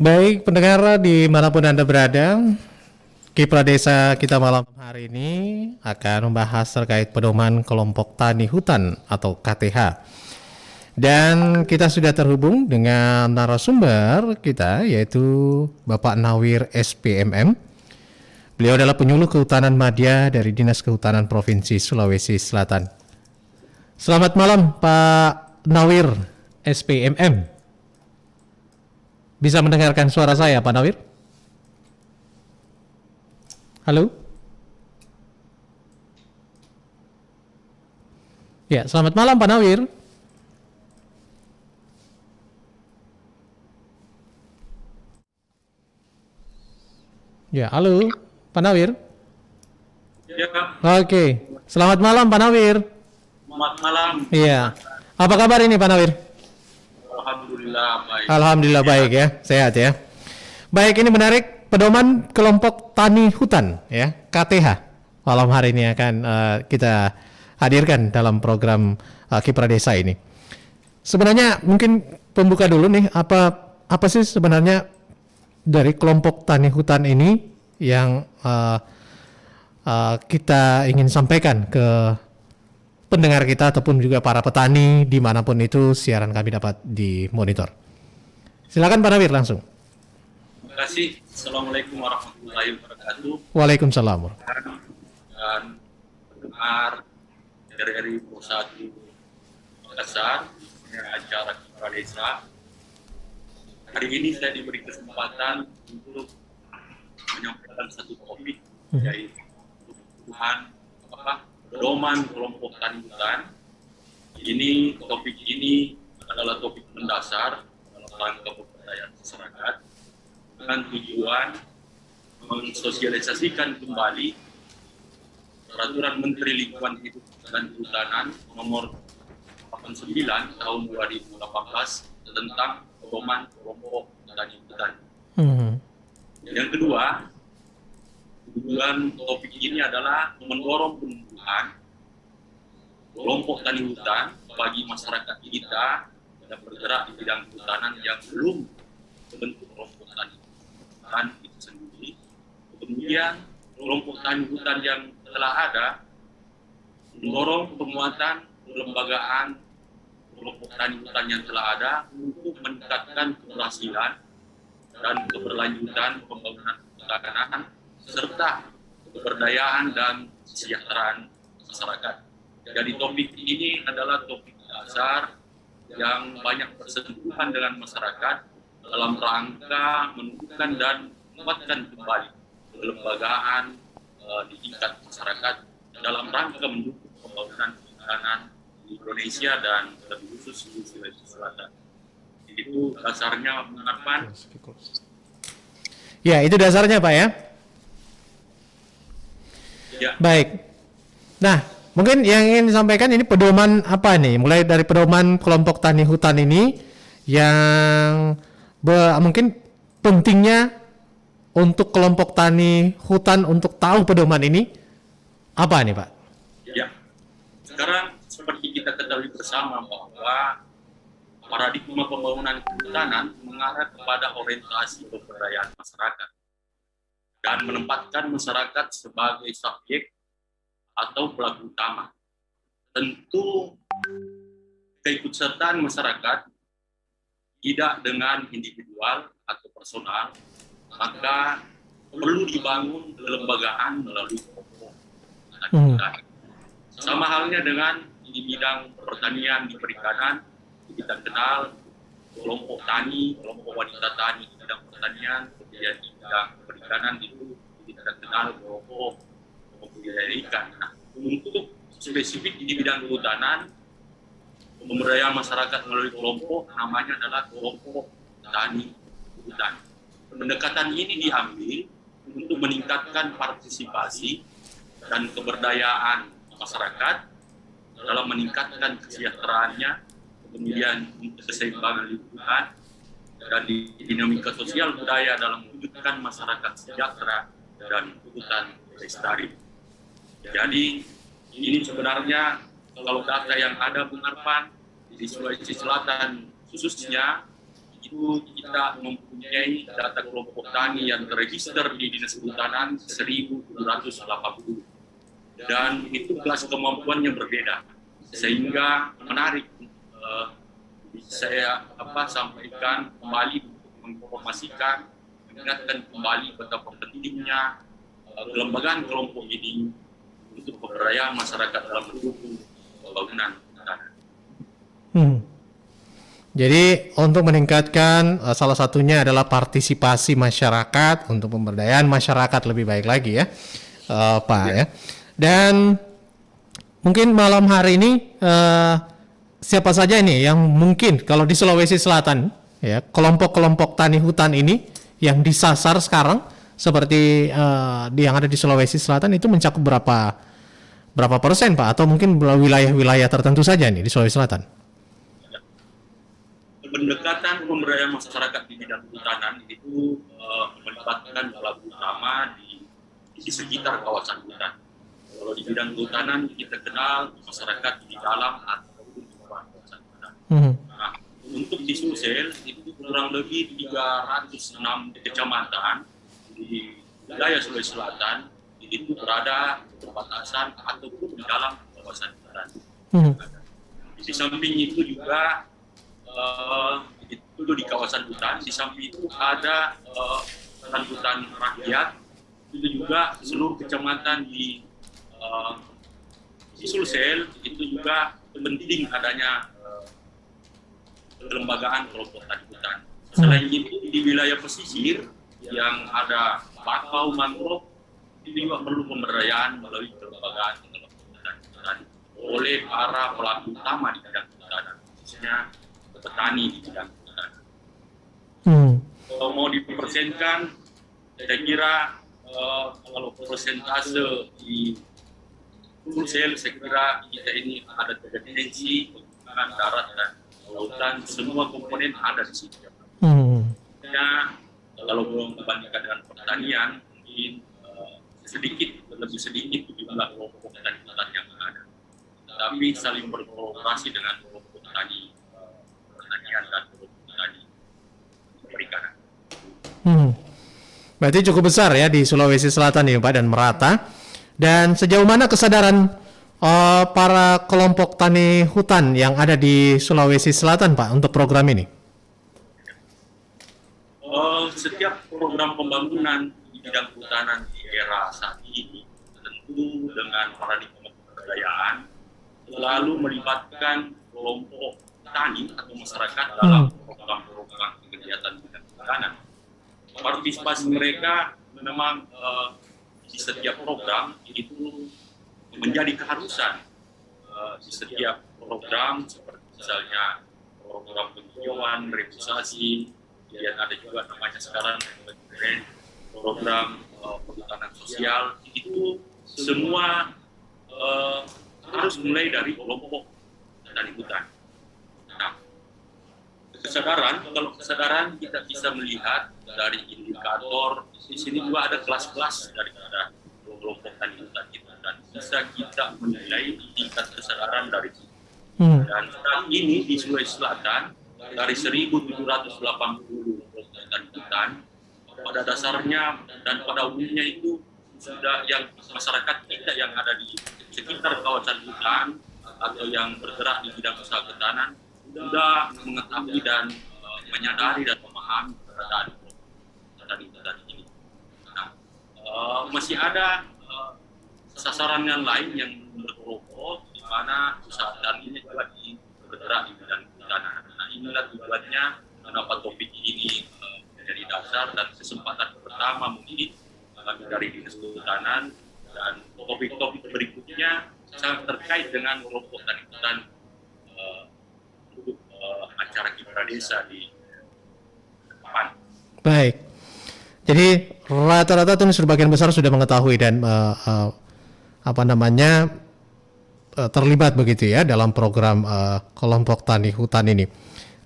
Baik, pendengar dimanapun Anda berada, Kipra Desa kita malam hari ini akan membahas terkait pedoman kelompok tani hutan atau KTH. Dan kita sudah terhubung dengan narasumber kita yaitu Bapak Nawir SPMM. Beliau adalah penyuluh kehutanan madya dari Dinas Kehutanan Provinsi Sulawesi Selatan. Selamat malam Pak Nawir SPMM. Bisa mendengarkan suara saya Pak Nawir? Halo? Ya, selamat malam Pak Nawir. Ya, halo Pak Nawir. Ya, Oke, selamat malam Pak Nawir. selamat malam. Iya, apa kabar ini Pak Nawir? Alhamdulillah baik. Alhamdulillah baik ya, sehat ya. Baik, ini menarik, pedoman kelompok tani hutan ya, KTH. Malam hari ini akan kita hadirkan dalam program Kipra Desa ini. Sebenarnya mungkin pembuka dulu nih, apa sih sebenarnya dari kelompok tani hutan ini yang kita ingin sampaikan ke pendengar kita ataupun juga para petani dimanapun itu siaran kami dapat dimonitor. Silakan Pak Nawir langsung. Terima kasih. Assalamualaikum warahmatullahi wabarakatuh. Waalaikumsalam. Dan pendengar dari Pusat Makassar, acara Kipra Desa. Hari ini saya diberi kesempatan untuk menyampaikan satu topik, yaitu pedoman kelompok tani hutan. Topik ini adalah topik mendasar dalam rangka pemberdayaan masyarakat dengan tujuan mensosialisasikan kembali Peraturan Menteri Lingkungan Hidup dan Kehutanan Nomor 89 Tahun 2018 tentang pedoman kelompok tani hutan. Yang kedua, tujuan topik ini adalah mendorong pembentukan kelompok tani hutan bagi masyarakat kita yang bergerak di bidang kehutanan yang belum membentuk kelompok tani hutan itu sendiri. Kemudian kelompok tani hutan yang telah ada, mendorong penguatan kelembagaan kelompok tani hutan yang telah ada untuk meningkatkan keberhasilan dan keberlanjutan pembangunan kehutanan serta keberdayaan dan kesejahteraan masyarakat. Jadi topik ini adalah topik dasar yang banyak bersentuhan dengan masyarakat dalam rangka menumbuhkan dan menguatkan kembali kelembagaan di tingkat masyarakat dalam rangka mendukung pembangunan kehutanan di Indonesia dan lebih khusus di Sulawesi Selatan. Itu dasarnya mengapa? Ya, itu dasarnya Pak ya. Ya. Baik. Nah, mungkin yang ingin disampaikan ini pedoman apa nih? Mulai dari pedoman kelompok tani hutan ini yang mungkin pentingnya untuk kelompok tani hutan untuk tahu pedoman ini apa nih Pak? Ya. Sekarang seperti kita ketahui bersama bahwa paradigma pembangunan kehutanan mengarah kepada orientasi pemberdayaan masyarakat dan menempatkan masyarakat sebagai subjek atau pelaku utama. Tentu keikutsertaan masyarakat tidak dengan individual atau personal, maka perlu dibangun kelembagaan melalui kelompok tani hutan. Sama halnya dengan di bidang pertanian di perikanan, kita kenal kelompok tani, kelompok wanita tani di bidang pertanian, kemudian di bidang perikanan itu kita kenal kelompok budidaya ikan. Nah, untuk spesifik di bidang kehutanan, pemberdayaan masyarakat melalui kelompok namanya adalah kelompok tani hutan. Pendekatan ini diambil untuk meningkatkan partisipasi dan keberdayaan masyarakat dalam meningkatkan kesejahteraannya, kemudian keseimbangan lingkungan, dan di dinamika sosial budaya dalam mewujudkan masyarakat sejahtera dan hutan lestari. Jadi ini sebenarnya kalau data yang ada Bung Arfan di Sulawesi Selatan khususnya itu kita mempunyai data kelompok tani yang terregister di Dinas Kehutanan 1.780 dan itu kelas kemampuannya berbeda sehingga menarik. Saya sampaikan kembali, menginformasikan, mengingatkan kembali betapa pentingnya kelembagaan kelompok ini untuk pemberdayaan masyarakat dalam mendukung pembangunan tanah. Jadi untuk meningkatkan salah satunya adalah partisipasi masyarakat untuk pemberdayaan masyarakat lebih baik lagi ya, Pak ya. Dan mungkin malam hari ini siapa saja ini yang mungkin kalau di Sulawesi Selatan ya kelompok-kelompok tani hutan ini yang disasar sekarang seperti yang ada di Sulawesi Selatan itu mencakup berapa persen Pak, atau mungkin wilayah-wilayah tertentu saja nih di Sulawesi Selatan? Pendekatan pemberdayaan masyarakat di bidang kehutanan itu melibatkan pelaku utama di sekitar kawasan hutan. Kalau di bidang kehutanan kita kenal masyarakat di dalam ataupun di luar kawasan hutan. Nah, untuk di Sulsel itu kurang lebih 306 kecamatan di wilayah Sulawesi Selatan itu berada di perbatasan ataupun di dalam kawasan hutan. Di samping itu juga itu di kawasan hutan, di samping itu ada hutan rakyat, itu juga seluruh kecamatan di Sulsel itu juga penting adanya kelembagaan kelompok tani hutan. Selain itu di wilayah pesisir yang ada bakau mangrove itu juga perlu pemberdayaan melalui kelembagaan kelompok tani hutan oleh para pelaku utama di bidang kehutanan, khususnya petani di bidang kehutanan. Kalau mau dipersenkan, saya kira kalau persentase di Sulsel, saya kira kita ini ada tendensi penggunaan darat dan lautan, semua komponen ada di situ. Ya, kalau belum membandingkan dengan pertanian, mungkin lebih sedikit jumlah kelompok tani hutan yang ada. Tapi saling berkolaborasi dengan kelompok tani pertanian dan kelompok tani perikanan. Berarti cukup besar ya di Sulawesi Selatan ini Pak, dan merata. Dan sejauh mana kesadaran para kelompok tani hutan yang ada di Sulawesi Selatan Pak untuk program ini? Setiap program pembangunan di bidang kehutanan di era saat ini tentu dengan paradigma pemberdayaan selalu melibatkan kelompok tani atau masyarakat dalam program-program kegiatan bidang kehutanan. Partisipasi mereka memang di setiap program itu menjadi keharusan. Di setiap program seperti misalnya program penghijauan, revitalisasi, dan ada juga namanya sekarang program perhutanan sosial, itu semua harus mulai dari kelompok tani hutan. Nah, kalau kesadaran kita bisa melihat dari indikator, di sini juga ada kelas-kelas daripada kelompok tani hutan kita, dan bisa kita menilai tingkat kesadaran dari situ. Dan saat ini di Sulawesi Selatan, dari 1.780 kelompok tani hutan, pada dasarnya dan pada umumnya itu sudah yang masyarakat kita yang ada di sekitar kawasan hutan atau yang bergerak di bidang usaha kehutanan sudah mengetahui dan menyadari dan memahami keberadaan tani ini. Nah, masih ada sasaran yang lain yang berkelompok di mana usaha tani ini juga bergerak di bidang kehutanan. Nah, inilah tujuannya kenapa topik ini menjadi dasar dan kesempatan pertama mungkin dari Dinas Kehutanan, dan topik-topik berikutnya sangat terkait dengan kelompok tani hutan untuk acara Kipra Desa di depan. Baik. Jadi rata-rata itu sebagian besar sudah mengetahui dan terlibat begitu ya dalam program kelompok tani hutan ini.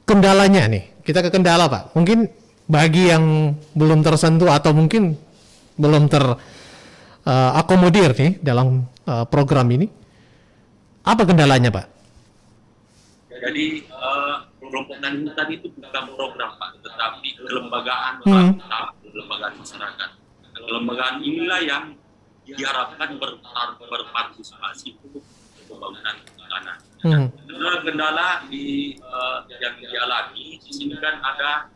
Kendalanya nih, kita ke kendala Pak. Mungkin bagi yang belum tersentuh atau mungkin belum terakomodir nih dalam program ini, apa kendalanya Pak? Jadi kelompok tani hutan itu bukan program Pak, tetapi kelembagaan kelembagaan masyarakat. Kelembagaan inilah yang diharapkan berpartisipasi untuk pembangunan hutanan. Kendala yang dialami di sini kan ada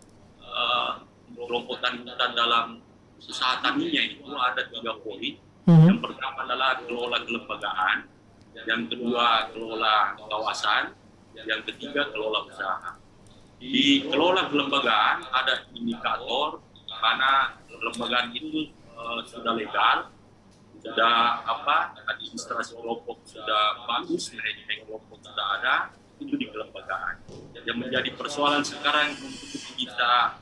kelompok tani hutan dalam usaha taninya itu ada 3 poin. Yang pertama adalah kelola kelembagaan, yang kedua kelola kawasan, yang ketiga kelola usaha. Di kelola kelembagaan ada indikator di mana kelembagaan itu sudah legal, sudah administrasi kelompok sudah bagus, manajemen kelompok sudah ada, itu di kelembagaan. Yang menjadi persoalan sekarang untuk kita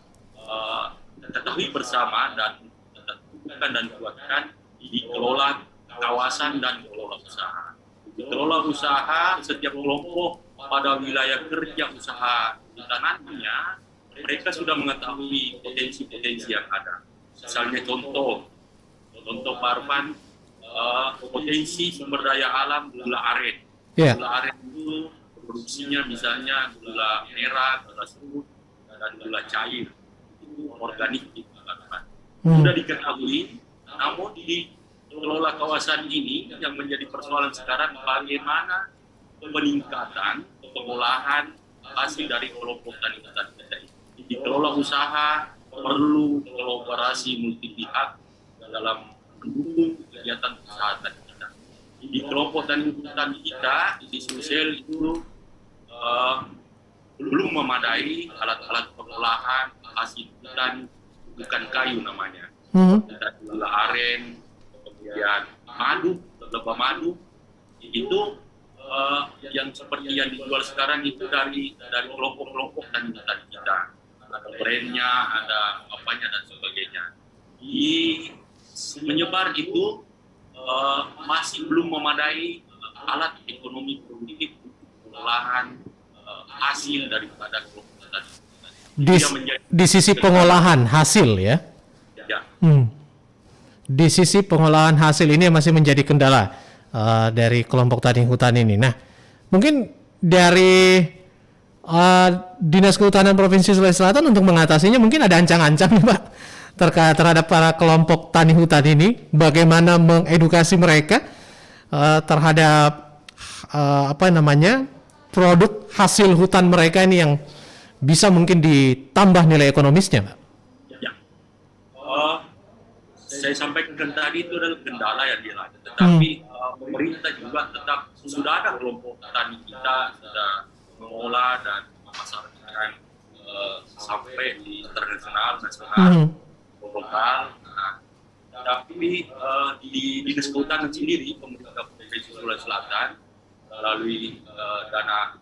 ketahui bersama dan tentukan dan kuatkan di kelola kawasan dan kelola usaha. Di kelola usaha, setiap kelompok pada wilayah kerja usaha hutanannya, mereka sudah mengetahui potensi-potensi yang ada. Misalnya contoh Pak Arfan, potensi sumber daya alam gula aren. Gula aren itu produksinya misalnya gula merah, gula semut, dan gula cair. Itu organik gitu, Pak Arfan. Sudah diketahui, namun di kelola kawasan ini yang menjadi persoalan sekarang bagaimana peningkatan pengolahan hasil dari kelompok tani hutan kita ini. Di kelola usaha perlu kolaborasi multi pihak dalam mendukung kegiatan usaha tani kita. Di kelompok tani hutan kita di Sulsel itu belum memadai alat-alat pengolahan hasil hutan bukan kayu namanya. Ada gula aren, kemudian madu, lebah madu, itu yang seperti yang dijual sekarang itu dari kelompok-kelompok tani hutan kita. Ada brandnya, ada apanya dan sebagainya. Di menyebar itu masih belum memadai alat ekonomi produktif untuk pengolahan hasil daripada kelompok tani. Di sisi pengolahan hasil ya? Ya. Di sisi pengolahan hasil ini masih menjadi kendala dari kelompok tani hutan ini. Nah, mungkin dari Dinas Kehutanan Provinsi Sulawesi Selatan untuk mengatasinya mungkin ada ancang-ancang nih Pak terhadap para kelompok tani hutan ini, bagaimana mengedukasi mereka terhadap produk hasil hutan mereka ini yang bisa mungkin ditambah nilai ekonomisnya, Pak. Saya sampaikan tadi itu adalah kendala yang dialami, tetapi pemerintah juga tetap sudah ada kelompok tani kita sudah mengolah dan memasarkan sampai di internasional, nasional, lokal. Tapi di Dinas Kehutanan sendiri, pemerintah Provinsi Sulawesi Selatan melalui dana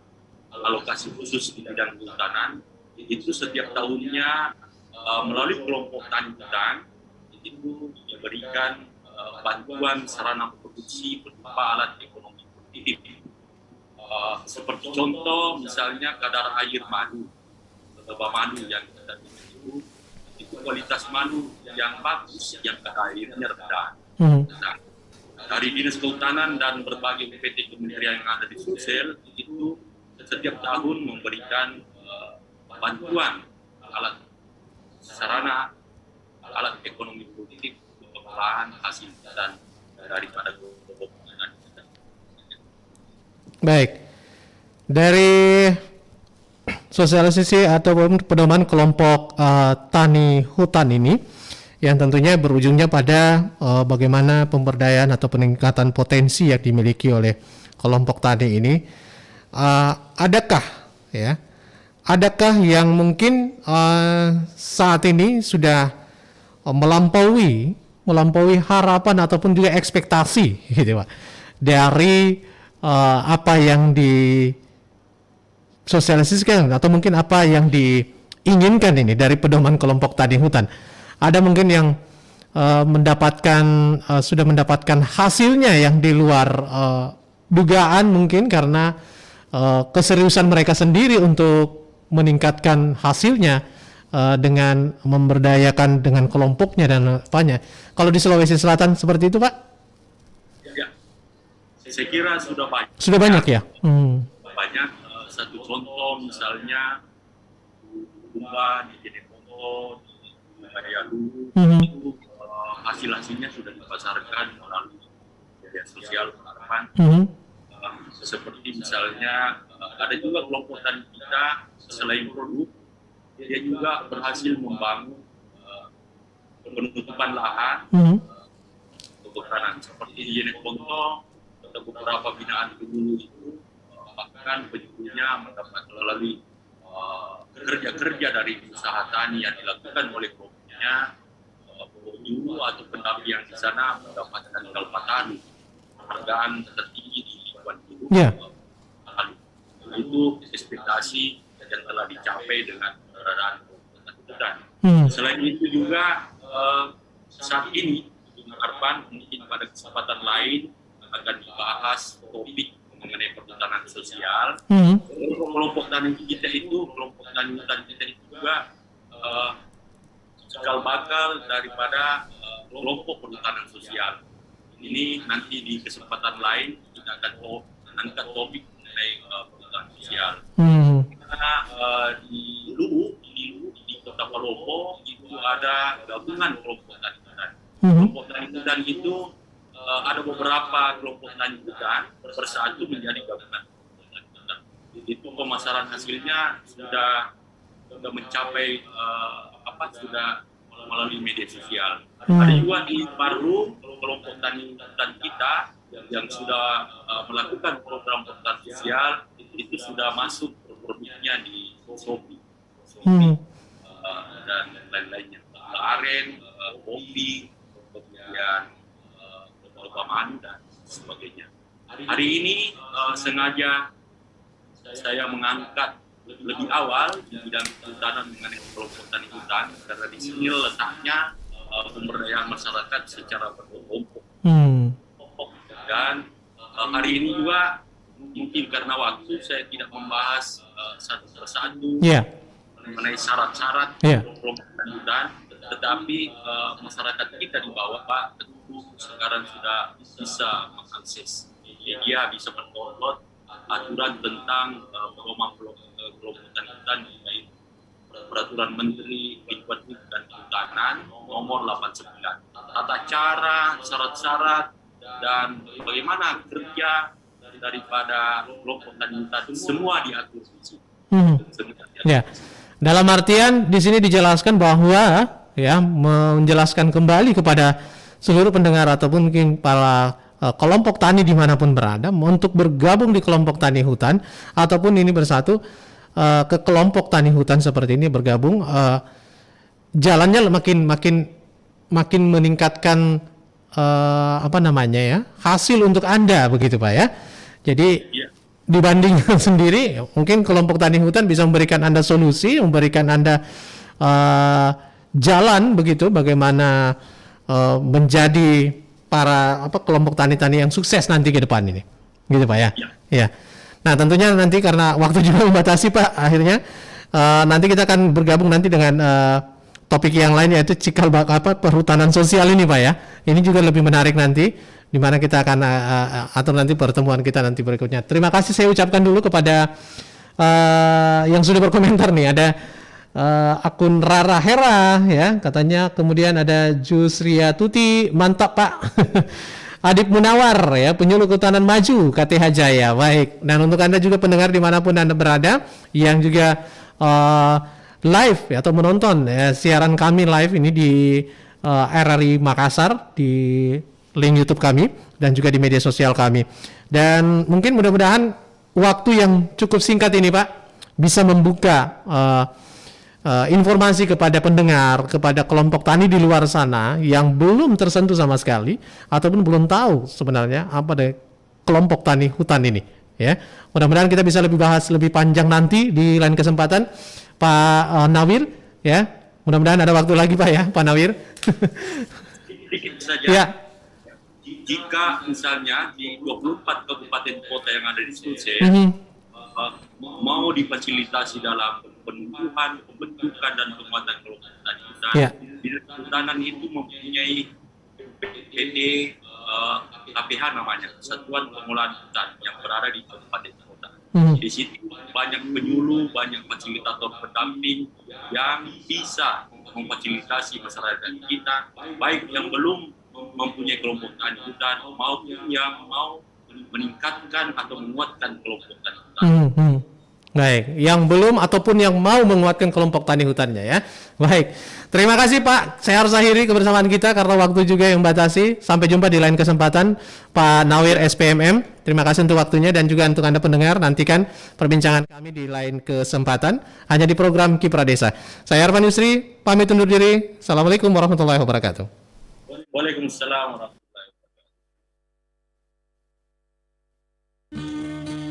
alokasi khusus di bidang kehutanan itu setiap tahunnya melalui kelompok tani hutan itu diberikan bantuan sarana produksi berupa alat ekonomi produktif. Seperti contoh misalnya kadar air madu, lebah madu yang kita itu kualitas madu yang bagus, yang kadar airnya rendah. Nah, dari Dinas Kehutanan dan berbagai PT kementerian yang ada di Sulsel itu setiap tahun memberikan bantuan alat sarana alat ekonomi produktif untuk pengolahan hasil dan daripada kelompok tani kita. Baik, dari sosialisasi ataupun pedoman kelompok tani hutan ini yang tentunya berujungnya pada bagaimana pemberdayaan atau peningkatan potensi yang dimiliki oleh kelompok tani ini, adakah yang mungkin saat ini sudah melampaui harapan ataupun juga ekspektasi gitu Pak dari apa yang disosialisasikan atau mungkin apa yang diinginkan ini dari pedoman kelompok tani hutan. Ada mungkin yang sudah mendapatkan hasilnya yang di luar dugaan mungkin karena keseriusan mereka sendiri untuk meningkatkan hasilnya dengan memberdayakan dengan kelompoknya dan apanya. Kalau di Sulawesi Selatan seperti itu, Pak? Ya, saya kira sudah banyak. Sudah banyak ya? Banyak satu contoh misalnya Kumba di Jeneponto, di Kayalu, itu hasil-hasilnya sudah dipasarkan melalui media sosial harapan. Seperti misalnya ada juga kelompok tani kita selain produk, dia juga berhasil membangun penutupan lahan untuk tanam. Seperti di Jeneponto, ada beberapa binaan dulu itu bahkan penyuluhnya mendapat melalui kerja-kerja dari usaha tani yang dilakukan oleh kelompoknya, penyuluh atau pendamping di sana mendapatkan kalpataru, penghargaan tertinggi di lingkungan hidup. Itu ekspektasi yang telah dicapai dengan keberadaan hutan. Selain itu juga saat ini harapan mungkin pada kesempatan lain akan dibahas topik mengenai perhutanan sosial. Kelompok tani kita itu, kelompok tani hutan kita itu juga cikal bakal daripada kelompok perhutanan sosial. Ini nanti di kesempatan lain kita akan angkat topik mengenai perhutanan sosial. Karena di Luwu, di Kota Palopo itu ada gabungan kelompok tani hutan. Kelompok tani hutan itu ada beberapa kelompok tani hutan bersatu menjadi gabungan. Itu pemasaran hasilnya sudah mencapai sudah melalui media sosial. Ada juga di Paru kelompok tani hutan kita yang sudah melakukan program perhutanan sosial itu sudah masuk produknya di Shopee dan lain-lainnya, aren, kopi, kemudian kelapa madu dan sebagainya. Hari ini sengaja saya mengangkat lebih awal di bidang kehutanan mengenai kelompok tani hutan karena di sini letaknya pemberdayaan masyarakat secara berkelompok. Dan hari ini juga mungkin karena waktu saya tidak membahas satu persatu mengenai syarat-syarat kelompok tani hutan, tetapi masyarakat kita di bawah Pak tentu sekarang sudah bisa mengakses media, bisa mendownload aturan tentang pedoman kelompok tani hutan yaitu Peraturan Menteri Lingkungan Hidup dan Kehutanan Nomor 89. Tata cara, syarat-syarat dan bagaimana kerja daripada kelompok tani hutan semua diatur di situ. Ya. Dalam artian di sini dijelaskan bahwa menjelaskan kembali kepada seluruh pendengar ataupun mungkin para kelompok tani dimanapun berada untuk bergabung di kelompok tani hutan ataupun ini bersatu ke kelompok tani hutan seperti ini bergabung, jalannya makin meningkatkan hasil untuk Anda begitu Pak ya. Jadi dibandingkan sendiri mungkin kelompok tani hutan bisa memberikan Anda solusi, memberikan Anda jalan begitu bagaimana menjadi para kelompok tani-tani yang sukses nanti ke depan ini, gitu Pak ya. Ya. Nah tentunya nanti karena waktu juga membatasi Pak, akhirnya nanti kita akan bergabung nanti dengan topik yang lain yaitu cikal bakal perhutanan sosial ini Pak ya. Ini juga lebih menarik nanti, di mana kita akan atur nanti pertemuan kita nanti berikutnya. Terima kasih saya ucapkan dulu kepada yang sudah berkomentar nih, ada akun Rara Hera ya katanya, kemudian ada Jusria Tuti, mantap Pak. Adip Munawar ya, penyuluh kehutanan maju KTH Jaya. Baik, dan untuk Anda juga pendengar dimanapun Anda berada yang juga live atau menonton siaran kami live ini di RRI Makassar di link YouTube kami dan juga di media sosial kami. Dan mungkin mudah-mudahan waktu yang cukup singkat ini Pak bisa membuka informasi kepada pendengar, kepada kelompok tani di luar sana yang belum tersentuh sama sekali ataupun belum tahu sebenarnya apa deh kelompok tani hutan ini ya. Mudah-mudahan kita bisa lebih bahas lebih panjang nanti di lain kesempatan Pak Nawir ya. Mudah-mudahan ada waktu lagi Pak ya, Pak Nawir. Sedikit saja. Ya. Jika misalnya di 24 kabupaten kota yang ada di Sulsel mau difasilitasi dalam pembentukan dan penguatan kelompok tani hutan. Dinas Kehutanan itu mempunyai PT KPH namanya, Satuan Pengelolaan Hutan yang berada di kabupaten kota. Di situ banyak penyuluh, banyak fasilitator pendamping yang bisa memfasilitasi masyarakat kita, baik yang belum mempunyai kelompok tani hutan maupun yang mau meningkatkan atau menguatkan kelompok tani hutan. Baik, yang belum ataupun yang mau menguatkan kelompok tani hutannya ya. Baik, terima kasih Pak Syahar Zahiri kebersamaan kita karena waktu juga yang batasi. Sampai jumpa di lain kesempatan Pak Nawir SPMM. Terima kasih untuk waktunya dan juga untuk Anda pendengar. Nantikan perbincangan kami di lain kesempatan hanya di program Kiprah Desa. Saya Arfan Yusri, pamit undur diri. Assalamualaikum warahmatullahi wabarakatuh. Waalaikumsalam warahmatullahi wabarakatuh.